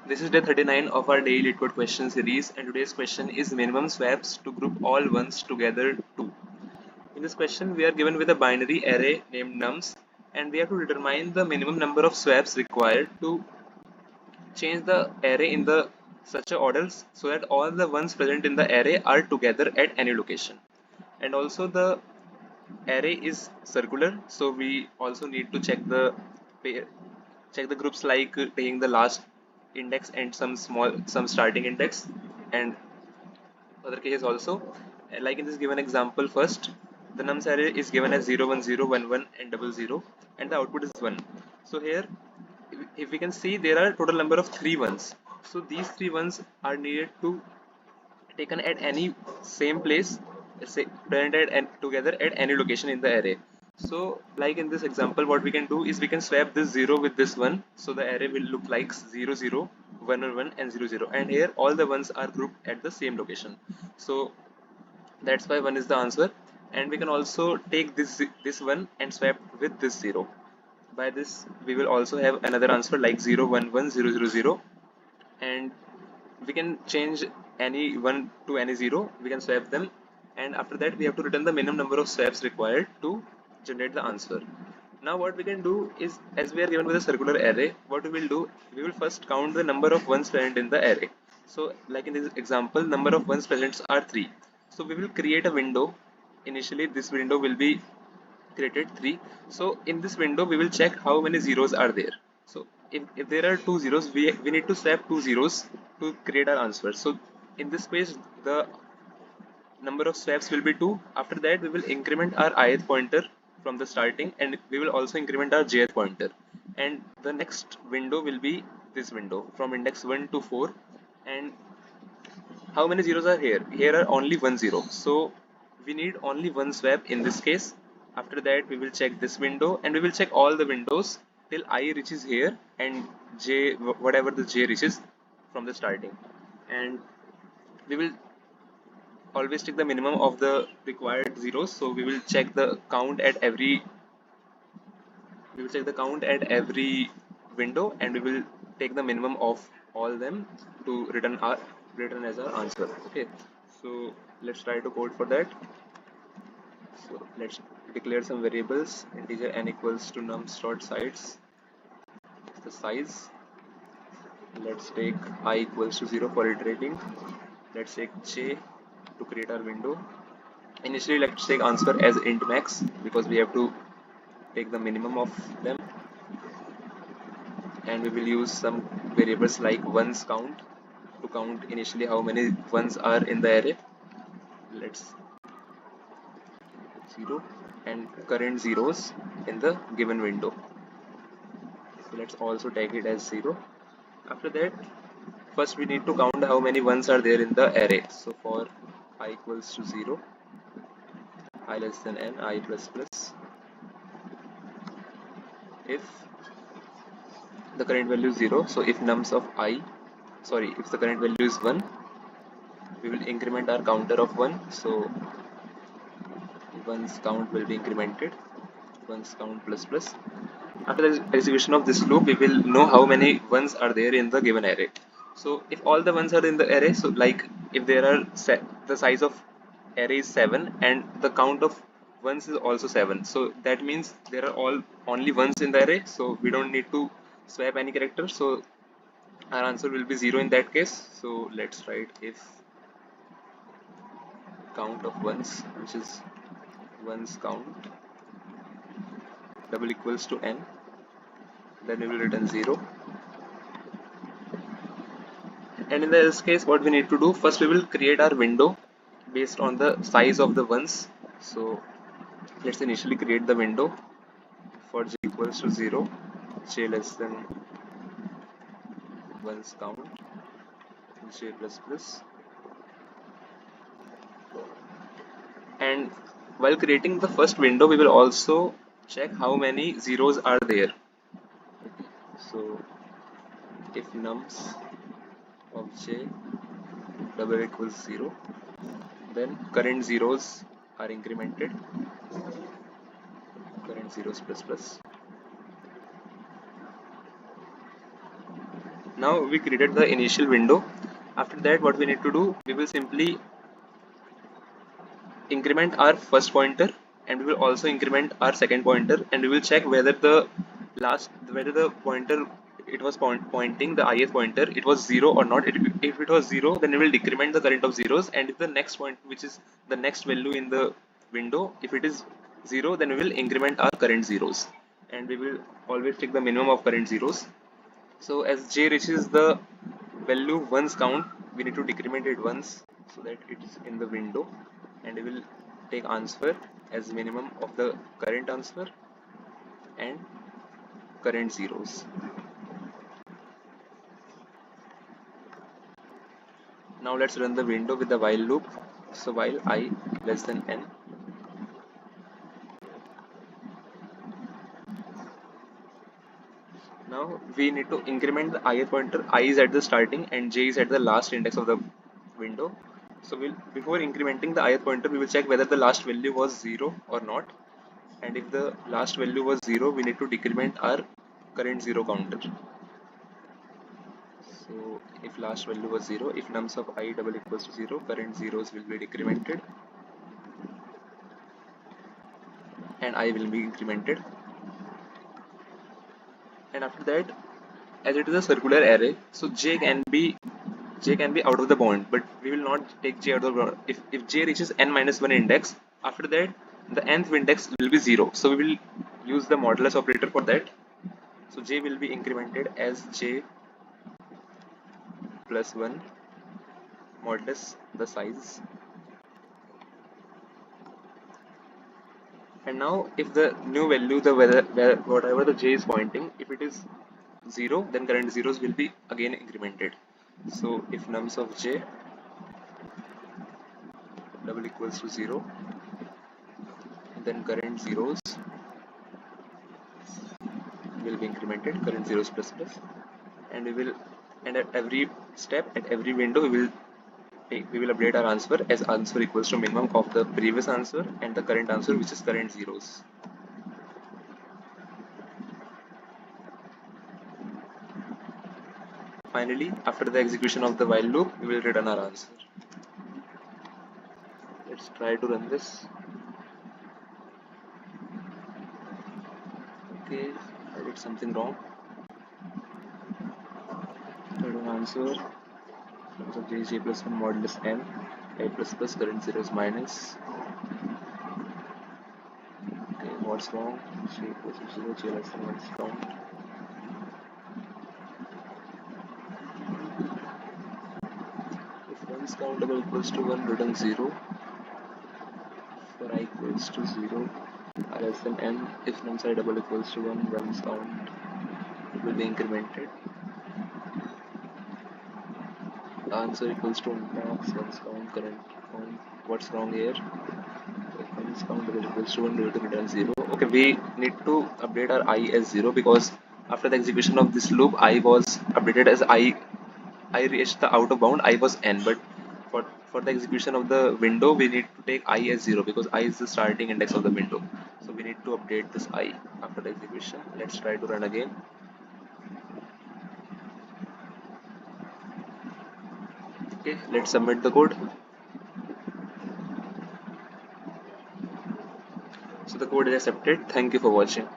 This is day 39 of our daily LeetCode question series, and today's question is minimum swaps to group all ones together to. In this question, we are given with a binary array named nums, and we have to determine the minimum number of swaps required to change the array in the such a order so that all the ones present in the array are together at any location. And also the array is circular, so we also need to check the groups like taking the last index and some starting index, and other cases also. Like in this given example, first the nums array is given as 0 1 0 1 1 and 00, and the output is 1. So here, if we can see, there are total number of 3 ones. So these 3 ones are needed to taken at any same place, say presented and together at any location in the array. So like in this example, what we can do is we can swap this 0 with this 1, so the array will look like 0 0 1 1 and 0 0, and here all the ones are grouped at the same location. So that's why 1 is the answer. And we can also take this one and swap with this 0. By this we will also have another answer like 0 1 1 0 0 0, and we can change any 1 to any 0, we can swap them, and after that we have to return the minimum number of swaps required to generate the answer. Now what we can do is, as we are given with a circular array, what we will do, we will first count the number of ones present in the array. So like in this example, number of ones present are 3, so we will create a window. Initially this window will be created 3. So in this window we will check how many zeros are there. So if there are 2 zeros, we need to swap 2 zeros to create our answer. So in this case the number of swaps will be 2. After that we will increment our ith pointer from the starting, and we will also increment our jth pointer, and the next window will be this window from index 1 to 4. And how many zeros are here? Here are only 1 0, so we need only one swap in this case. After that we will check this window, and we will check all the windows till I reaches here and j, whatever the j reaches from the starting. And we will always take the minimum of the required zeros, so we will check the count at every window, and we will take the minimum of all them to return as our answer. Okay, so let's try to code for that. So let's declare some variables. Integer n equals to nums dot size, the size. Let's take I equals to 0 for iterating. Let's take j to create our window. Initially let's take answer as int max because we have to take the minimum of them, and we will use some variables like ones count to count initially how many ones are in the array. Let's 0 and current zeros in the given window, so let's also take it as 0. After that, first we need to count how many ones are there in the array. So for I equals to 0, I less than n, I plus plus, if the current value is 0, so if nums of if the current value is 1, we will increment our counter of 1, so one's count will be incremented, one's count plus plus. After the execution of this loop, we will know how many ones are there in the given array. So if all the ones are in the array, so like if there are the size of array is 7 and the count of ones is also 7, so that means there are only ones in the array, so we don't need to swap any character, so our answer will be 0 in that case. So let's write if count of ones, which is ones count, double equals to n, then we will return 0. And in the else case, what we need to do, first we will create our window based on the size of the ones. So let's initially create the window for j equals to 0, j less than ones count, j plus plus. And while creating the first window, we will also check how many zeros are there. So if nums of j double equals 0, then current zeros are incremented, current zeros plus plus. Now we created the initial window. After that, what we need to do, we will simply increment our first pointer, and we will also increment our second pointer, and we will check whether the pointer it was pointing the ith pointer, it was 0 or not. If it was 0, then we will decrement the current of zeros, and if the next point, which is the next value in the window, if it is 0, then we will increment our current zeros, and we will always take the minimum of current zeros. So as j reaches the value ones count, we need to decrement it once so that it is in the window, and we will take answer as minimum of the current answer and current zeros. Now let's run the window with the while loop. So while I less than n, now we need to increment the ith pointer. I is at the starting and j is at the last index of the window. So before incrementing the ith pointer, we will check whether the last value was 0 or not, and if the last value was 0, we need to decrement our current 0 counter. So if last value was 0, if nums of I double equals to 0, current zeros will be decremented and I will be incremented. And after that, as it is a circular array, so j can be out of the bound, but we will not take j out of the bound. If j reaches n minus 1 index, after that the nth index will be 0, so we will use the modulus operator for that. So j will be incremented as j plus 1 modulus the size. And now if the new value, whatever the j is pointing, if it is 0, then current zeros will be again incremented. So if nums of j double equals to 0, then current zeros will be incremented, current zeros plus plus, and at every step, at every window, we will update our answer as answer equals to minimum of the previous answer and the current answer, which is current zeros. Finally, after the execution of the while loop, we will return our answer. Let's try to run this. Okay, I did something wrong. Return answer. Nums of j is j plus 1 modulus n, I plus plus, current zeros minus. Okay, what's wrong? J equals to 0, j less than 1 is count. If 1 is countable equals to 1, return 0. For I equals to 0, I less than n. If nums I double equals to 1, 1 is count. It will be incremented. Answer equals to max 1's count, current count. What's wrong here? If 1's count double equals to 1, we have to return 0. Okay, we need to update our I as 0 because after the execution of this loop, I was updated as I reached the outer bound, I was n, but for the execution of the window, we need to take I as 0 because I is the starting index of the window. So we need to update this I after the execution. Let's try to run again. Okay, let's submit the code. So the code is accepted. Thank you for watching.